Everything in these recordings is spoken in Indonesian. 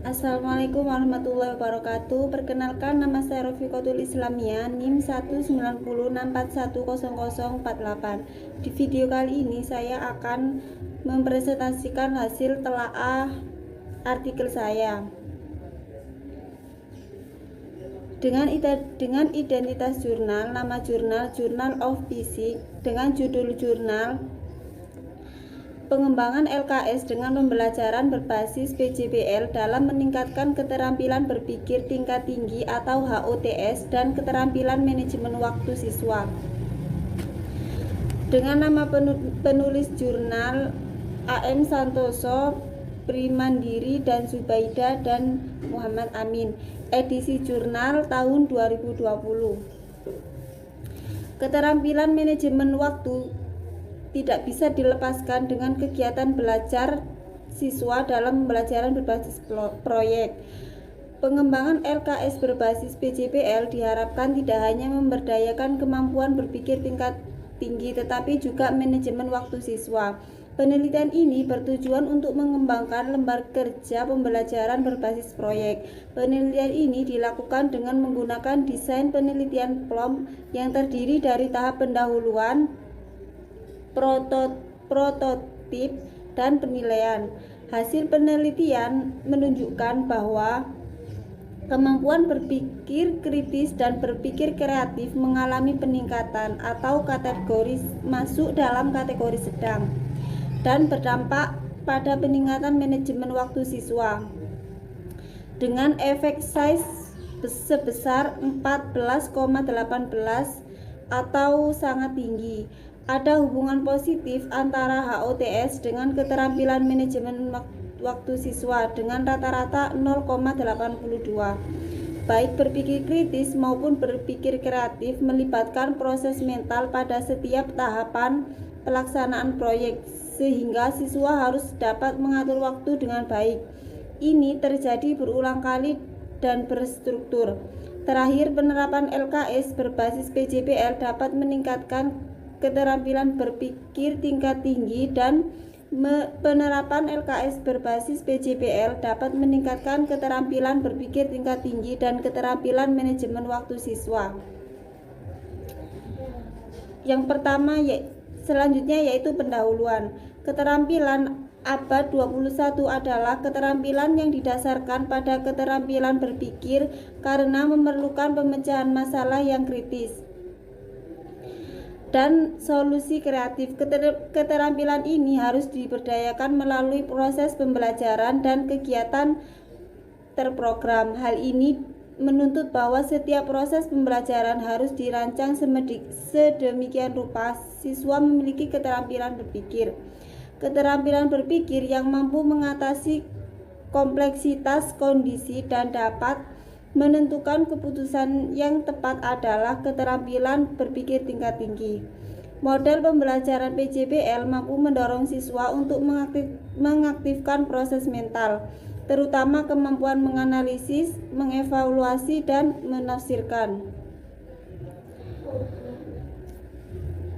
Assalamualaikum warahmatullahi wabarakatuh. Perkenalkan, nama saya Rofiqatul Islamia, NIM 19064100048. Di video kali ini saya akan mempresentasikan hasil telaah artikel saya dengan identitas jurnal, nama jurnal Journal of Physics, dengan judul jurnal Pengembangan LKS dengan pembelajaran berbasis PJBL dalam meningkatkan keterampilan berpikir tingkat tinggi atau HOTS dan keterampilan manajemen waktu siswa. Dengan nama penulis jurnal AM Santoso, Primandiri dan Zubaida dan Muhammad Amin. Edisi jurnal tahun 2020. Keterampilan manajemen waktu tidak bisa dilepaskan dengan kegiatan belajar siswa dalam pembelajaran berbasis proyek. Pengembangan LKS berbasis PJBL diharapkan tidak hanya memberdayakan kemampuan berpikir tingkat tinggi, tetapi juga manajemen waktu siswa. Penelitian ini bertujuan untuk mengembangkan lembar kerja pembelajaran berbasis proyek. Penelitian ini dilakukan dengan menggunakan desain penelitian PLOM yang terdiri dari tahap pendahuluan, prototip, dan penilaian. Hasil penelitian menunjukkan bahwa kemampuan berpikir kritis dan berpikir kreatif mengalami peningkatan atau kategori masuk dalam kategori sedang dan berdampak pada peningkatan manajemen waktu siswa dengan efek size sebesar 14,18 atau sangat tinggi. Ada hubungan positif antara HOTS dengan keterampilan manajemen waktu siswa dengan rata-rata 0,82. Baik berpikir kritis maupun berpikir kreatif melibatkan proses mental pada setiap tahapan pelaksanaan proyek, sehingga siswa harus dapat mengatur waktu dengan baik. Ini terjadi berulang kali dan berstruktur. Terakhir, penerapan LKS berbasis PJBL dapat meningkatkan keterampilan berpikir tingkat tinggi dan penerapan LKS berbasis PJBL dapat meningkatkan keterampilan berpikir tingkat tinggi dan keterampilan manajemen waktu siswa. Yang pertama selanjutnya yaitu pendahuluan. Keterampilan abad 21 adalah keterampilan yang didasarkan pada keterampilan berpikir karena memerlukan pemecahan masalah yang kritis dan solusi kreatif. Keterampilan ini harus diberdayakan melalui proses pembelajaran dan kegiatan terprogram. Hal ini menuntut bahwa setiap proses pembelajaran harus dirancang sedemikian rupa siswa memiliki keterampilan berpikir. Keterampilan berpikir yang mampu mengatasi kompleksitas kondisi dan dapat menentukan keputusan yang tepat adalah keterampilan berpikir tingkat tinggi. Model pembelajaran PJBL mampu mendorong siswa untuk mengaktifkan proses mental, terutama kemampuan menganalisis, mengevaluasi, dan menafsirkan.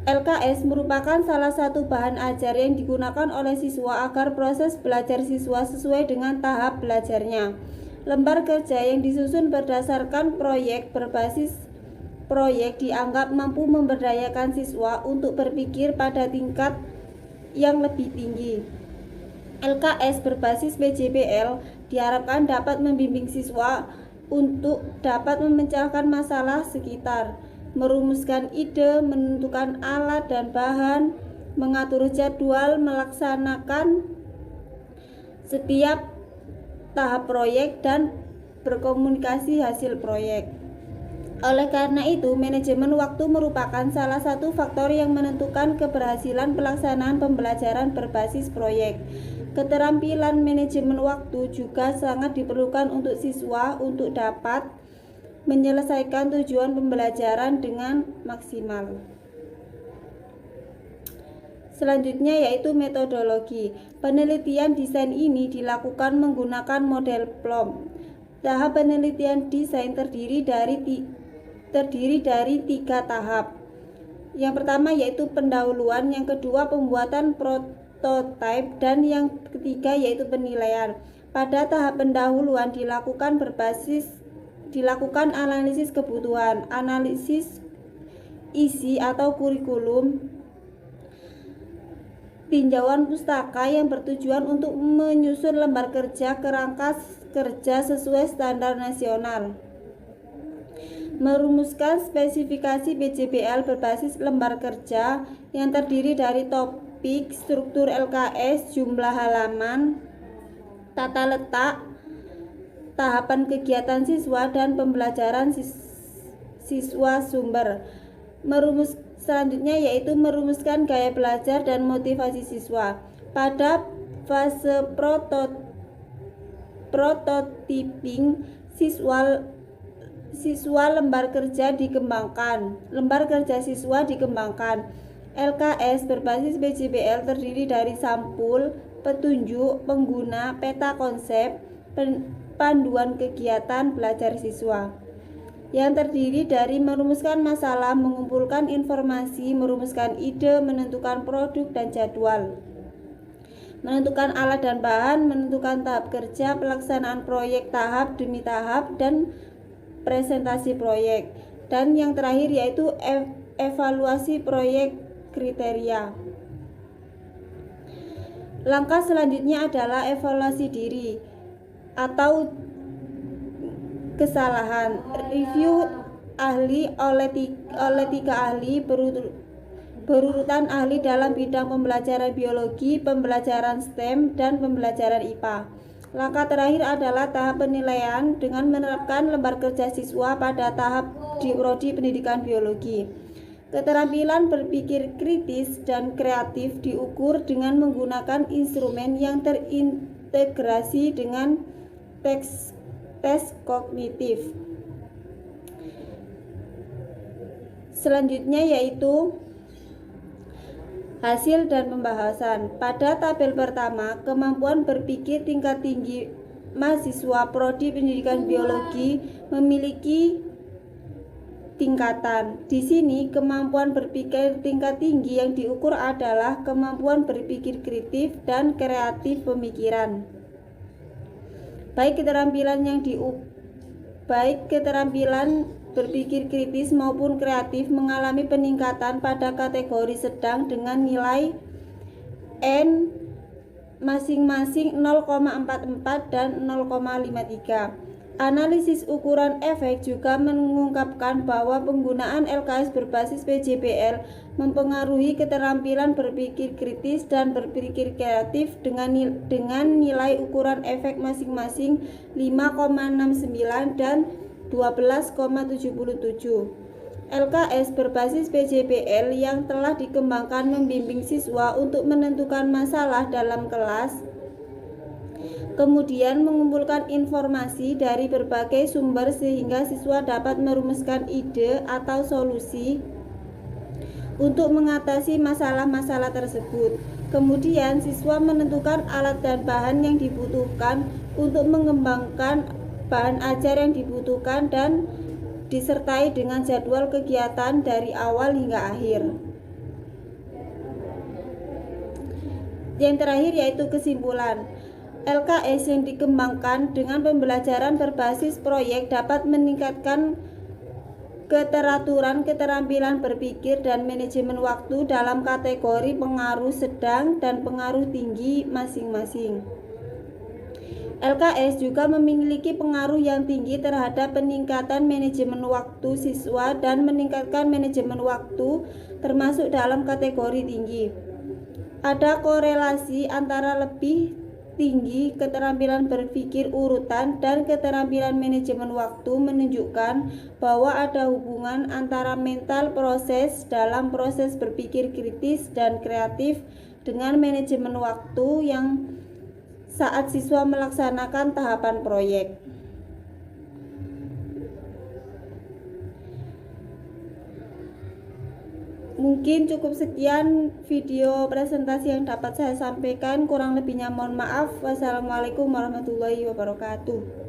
LKS merupakan salah satu bahan ajar yang digunakan oleh siswa agar proses belajar siswa sesuai dengan tahap belajarnya. Lembar kerja yang disusun berdasarkan proyek berbasis proyek dianggap mampu memberdayakan siswa untuk berpikir pada tingkat yang lebih tinggi. LKS berbasis PJBL diharapkan dapat membimbing siswa untuk dapat memecahkan masalah sekitar, merumuskan ide, menentukan alat dan bahan, mengatur jadwal, melaksanakan setiap tahap proyek, dan berkomunikasi hasil proyek. Oleh karena itu, manajemen waktu merupakan salah satu faktor yang menentukan keberhasilan pelaksanaan pembelajaran berbasis proyek. Keterampilan manajemen waktu juga sangat diperlukan untuk siswa untuk dapat menyelesaikan tujuan pembelajaran dengan maksimal. Selanjutnya yaitu metodologi. Penelitian desain ini dilakukan menggunakan model PLOM. Tahap penelitian desain terdiri dari 3 tahap. Yang pertama yaitu pendahuluan, yang kedua pembuatan prototipe, dan yang ketiga yaitu penilaian. Pada tahap pendahuluan dilakukan analisis kebutuhan, analisis isi atau kurikulum, tinjauan pustaka yang bertujuan untuk menyusun lembar kerja kerangka kerja sesuai standar nasional, merumuskan spesifikasi PJBL berbasis lembar kerja yang terdiri dari topik, struktur LKS, jumlah halaman, tata letak, tahapan kegiatan siswa, dan pembelajaran siswa sumber. Selanjutnya yaitu merumuskan gaya belajar dan motivasi siswa. Pada fase prototyping, siswa lembar kerja dikembangkan. LKS berbasis PJBL terdiri dari sampul, petunjuk, pengguna, peta konsep, panduan kegiatan belajar siswa, yang terdiri dari merumuskan masalah, mengumpulkan informasi, merumuskan ide, menentukan produk dan jadwal, menentukan alat dan bahan, menentukan tahap kerja, pelaksanaan proyek tahap demi tahap, dan presentasi proyek. Dan yang terakhir yaitu evaluasi proyek kriteria. Langkah selanjutnya adalah evaluasi diri atau kesalahan. Review ahli oleh 3 ahli berurutan ahli dalam bidang pembelajaran biologi, pembelajaran STEM, dan pembelajaran IPA. Langkah terakhir adalah tahap penilaian dengan menerapkan lembar kerja siswa pada tahap di prodi pendidikan biologi. Keterampilan berpikir kritis dan kreatif diukur dengan menggunakan instrumen yang terintegrasi dengan tes kognitif. Selanjutnya yaitu hasil dan pembahasan. Pada tabel pertama, kemampuan berpikir tingkat tinggi mahasiswa prodi pendidikan biologi memiliki tingkatan. Di sini kemampuan berpikir tingkat tinggi yang diukur adalah kemampuan berpikir kritis dan kreatif pemikiran. Baik keterampilan berpikir kritis maupun kreatif mengalami peningkatan pada kategori sedang dengan nilai N masing-masing 0,44 dan 0,53. Analisis ukuran efek juga mengungkapkan bahwa penggunaan LKS berbasis PJBL mempengaruhi keterampilan berpikir kritis dan berpikir kreatif dengan nilai ukuran efek masing-masing 5,69 dan 12,77. LKS berbasis PJBL yang telah dikembangkan membimbing siswa untuk menentukan masalah dalam kelas, kemudian mengumpulkan informasi dari berbagai sumber sehingga siswa dapat merumuskan ide atau solusi untuk mengatasi masalah-masalah tersebut. Kemudian siswa menentukan alat dan bahan yang dibutuhkan untuk mengembangkan bahan ajar yang dibutuhkan dan disertai dengan jadwal kegiatan dari awal hingga akhir. Yang terakhir yaitu kesimpulan. LKS yang dikembangkan dengan pembelajaran berbasis proyek dapat meningkatkan keteraturan, keterampilan berpikir, dan manajemen waktu dalam kategori pengaruh sedang dan pengaruh tinggi masing-masing. LKS juga memiliki pengaruh yang tinggi terhadap peningkatan manajemen waktu siswa dan meningkatkan manajemen waktu termasuk dalam kategori tinggi. Ada korelasi antara lebih tinggi keterampilan berpikir urutan dan keterampilan manajemen waktu menunjukkan bahwa ada hubungan antara mental proses dalam proses berpikir kritis dan kreatif dengan manajemen waktu yang saat siswa melaksanakan tahapan proyek. Mungkin cukup sekian video presentasi yang dapat saya sampaikan, kurang lebihnya mohon maaf. Wassalamualaikum warahmatullahi wabarakatuh.